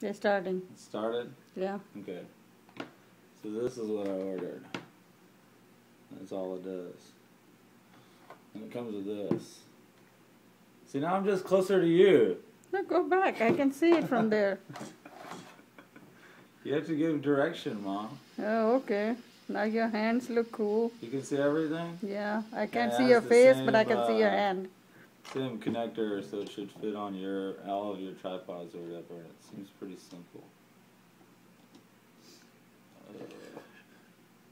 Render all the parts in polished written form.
They're starting. It started? Yeah. Okay. So this is what I ordered. That's all it does. And it comes with this. See, now I'm just closer to you. No, go back. I can see it from there. You have to give direction, Mom. Oh, okay. Now your hands look cool. You can see everything? Yeah. I can't it see has your the face, but I same, can see your hand. Same connector, so it should fit on all of your tripods or whatever. It seems pretty simple.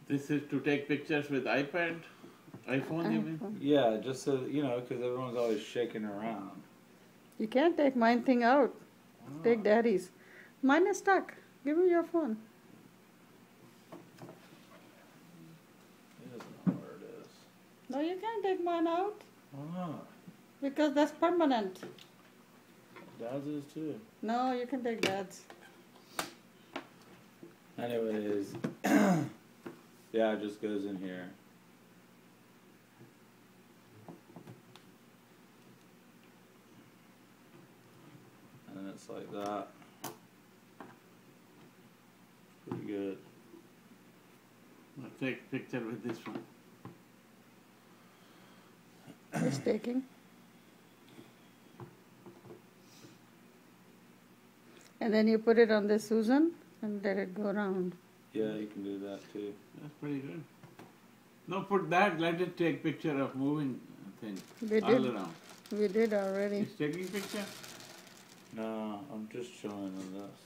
This is to take pictures with iPad? iPhone, you mean? Yeah, just so, because everyone's always shaking around. You can't take mine thing out. Oh. Take Daddy's. Mine is stuck. Give me your phone. He doesn't know where it is. No, you can't take mine out. Why not? Because that's permanent. Dad's is too. No, you can take Dad's. Anyways, yeah, it just goes in here. And then it's like that. Pretty good. I'll take picture with this one. It's taking. And then you put it on the Susan and let it go around. Yeah, you can do that too. That's pretty good. No, put that, let it take picture of moving thing We all did. around. We did already. It's taking picture? No, I'm just showing them this.